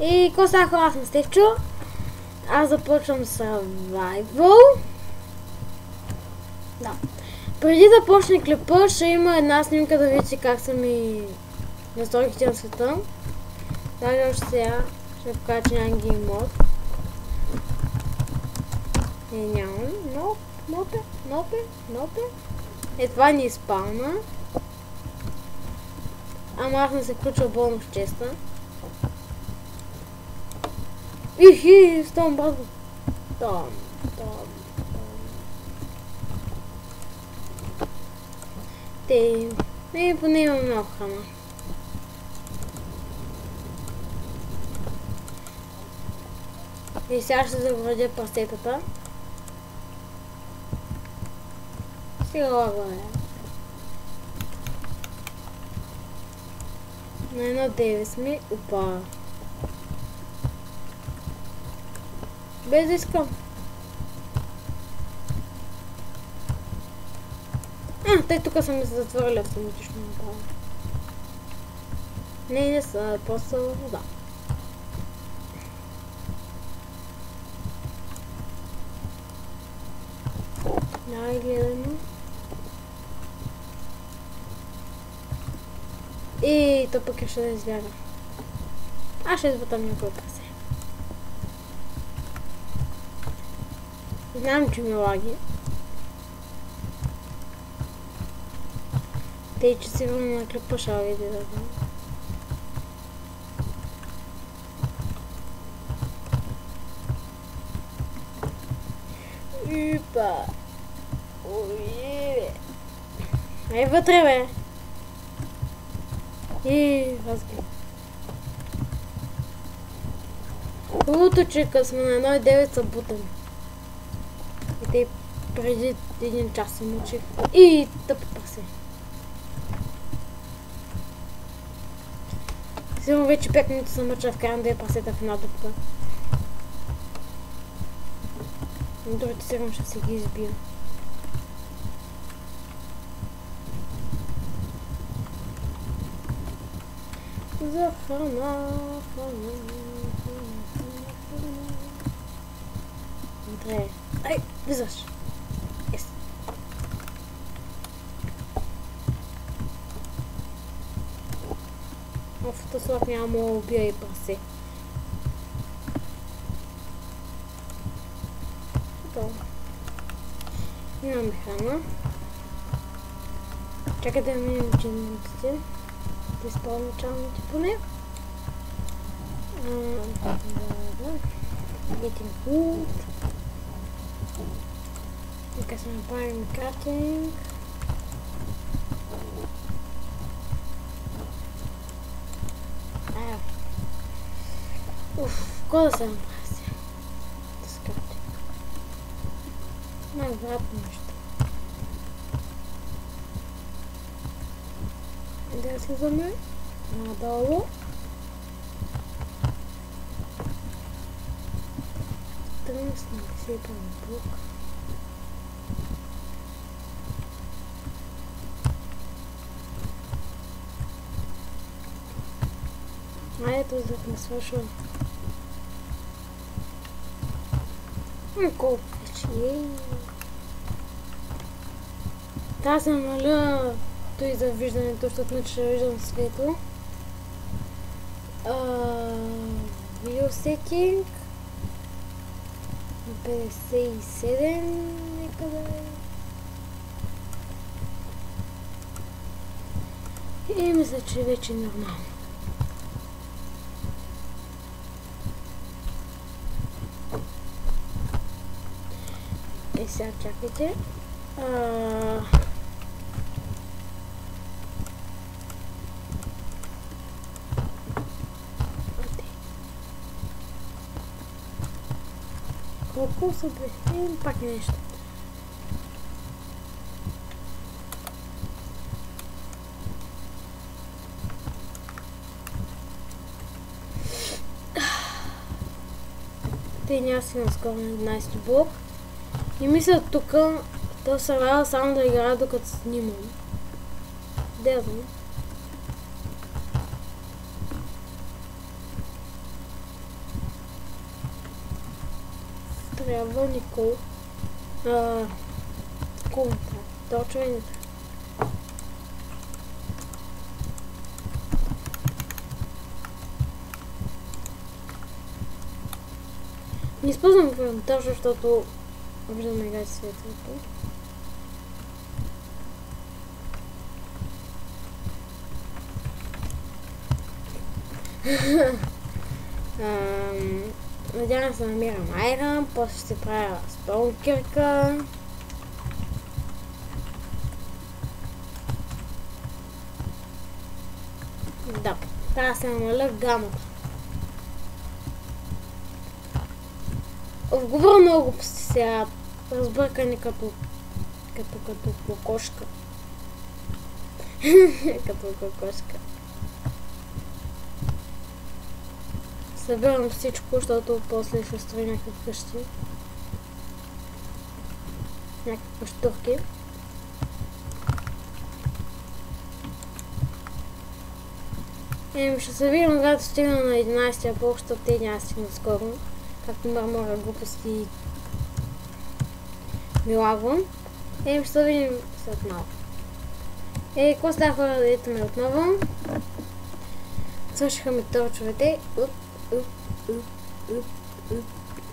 И какво става, хора, аз съм Стефчо. Аз започвам Survival. Да. Преди да почне клипа, ще има една снимка да видите как са ми настройките на света. Даже още сега ще покажа, че нямам гейммод. Нямам. Нопе. Това ни изпълна. Ама аз не се включва болно в честа. Ихи, ставам базо. Там. Поне имам много храна. И сега ще заградя пастетата. Сега лагаме. На 1.9 сме. Опа. Без да искам. Те тук са ми се затворили автоматично направо. Не са, просто да. Давай гледаме. И то пък ще да избяга. Аз ще избутам някой прасе. Знам, че ми лаги. Тъй, че сигурно на клипа ще види да знам. Ипа. Ой. Ай вътре, бе. И разглед. Хубавото, че като сме на 1.9 са бутани. И те преди един час се мучих. И тъпо прасе. Сигурно вече 5 минути съм мъча в края на 2 прасета в една дупка. Но другите сигурно ще се ги избия. За храна. Добре. Ай, влизаш. Yes. Фотослав няма да убия и прасе. Готово. Имаме храна. Чакай да минем чинниците. Да изпълня началните поне. Getting food. Нека се направим картинг. Какво да се направя сега? Да се картинг. Най-вероятно нещо. Да слизаме надолу. Тръснем си пампук. Ето за да не свършва. Колко вече. Трябва да намаля той за виждането, защото не ще виждам светло. Video setting 57 нека да е. И мисля, че вече е нормално. И сега чакайте. Колко са бе? Пак нещо. Те няма си наскоро на 11 блок. И мисля тук, то сарая само да играя докато снимам. Де знам. трябва никой. Кул. Точно и не трябва. Не използвам фронтаж, защото виждаме играть светлото. Надявам се да намирам айрон, после ще правя стонкирка. Да, трябва да се намаля гамата. Говоря много глупости сега, разбъркани като кокошка. Като кокошка. Събирам всичко, защото после ще строи някакви къщи. Някакви щурки. Ще се видим, когато стигна на 11 април, защото те няма стигна скоро. Както мърмора глупости ми лагвам. Ще се видим след малко. Какво става хора да видите ме отново? Свършиха ми торчовете.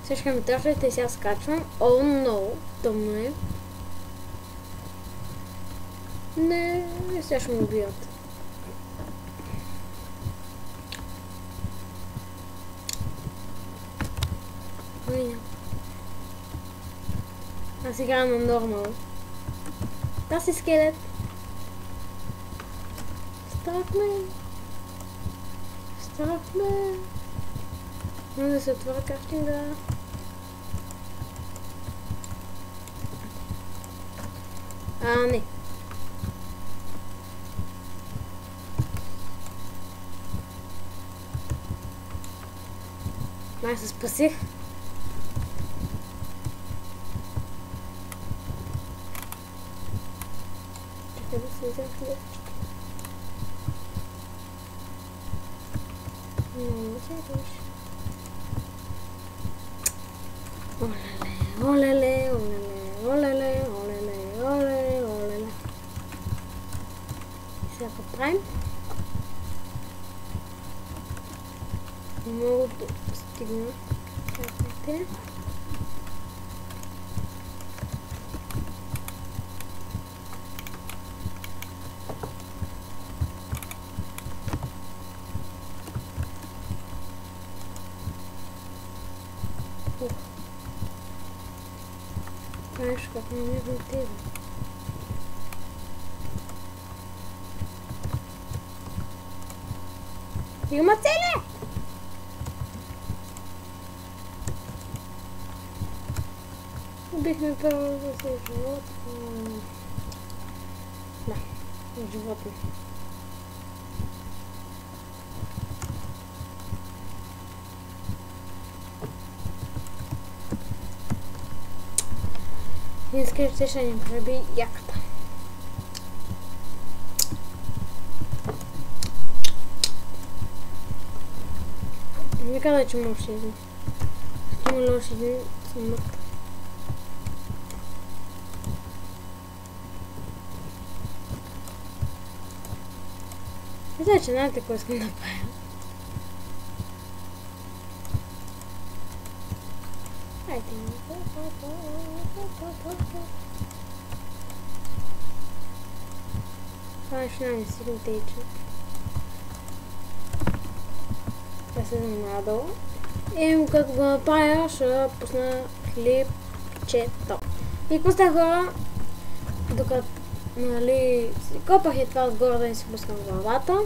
Свършиха ми торчовете и сега скачвам. О, но! Тъмно е. Не, сега ще ме убият. Аз играя на нормал. Да си скелет. Страх ме. Може да се отворя крафтинга. Не. Май се спасих. Чакай да се взем хлебчето. Много се души. Олеле. И сега поправим. Много да стигна. Чакайте. Знаеш как не ми отида. Има целе! Убихме първо за си живот. Да, животно. Искам ще ни прави яката. Не каза, че може да изли. Ще има лоши дни, съм мъртва. Не знае, че знаете какво искам да правя. Айде. Това е ще не си тече. Да се надолу. И като го направя, ще пусна хлебчето. И какво сте хора? Докато си копах и това отгоре да не си пускам главата.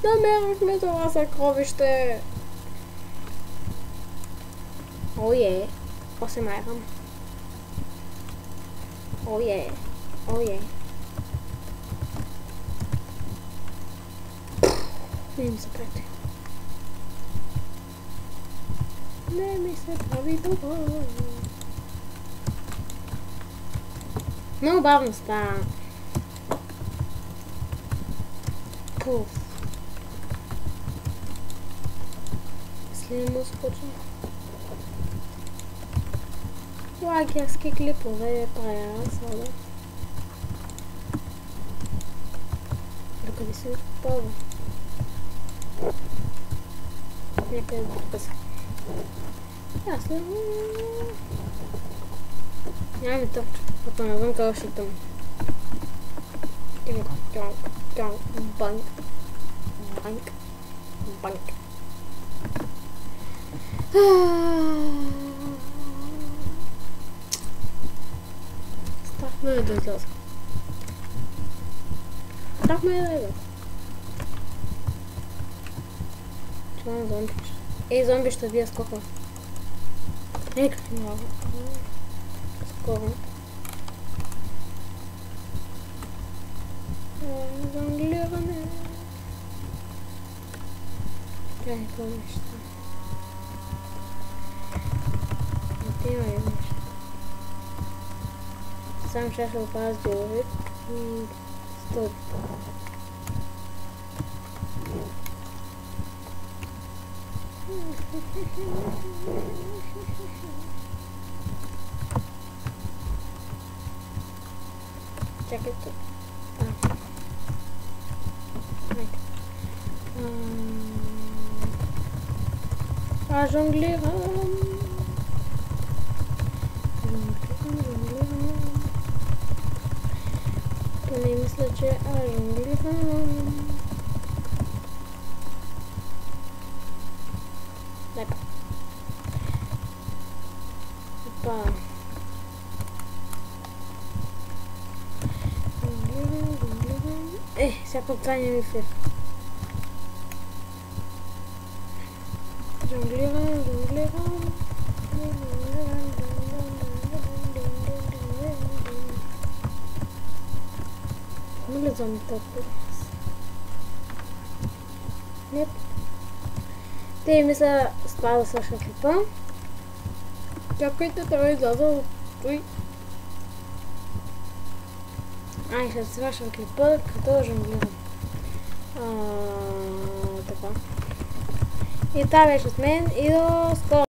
Намерихме това съкровище. Ое, 8 айрон. Ое. Не ми се прави. Не ми се прави това. Много бавно става. Пуф. Следно скочим. лагерски клипове правя само. Докъде се използва? Някъде тук са. Ясно. Нямаме топче, като навънка още тъмно. Банк. Банк. Банк. Страх ме да изляза. Страх ме да изляза. Това на зомби. Ей, зомби ще вие скока. Ей, как не мога. Скоро. Жонглиране. Чай, какво нещо? Отива и нещо. Сам ще опазя деловик и стълб. Чакай тук. Жонглирам. Поне мисля, че жонглирам. Лепо. Опа. Жонглирам. Сега това не ми фир. Жонглирам. Не влизам толкова. Нет. Те мисля с това да свършва клипа. Чакайте, трябва да изляза от той. Ай, ще свършва клипа, като жонглирам. Така. И това беше от мен и до скоро.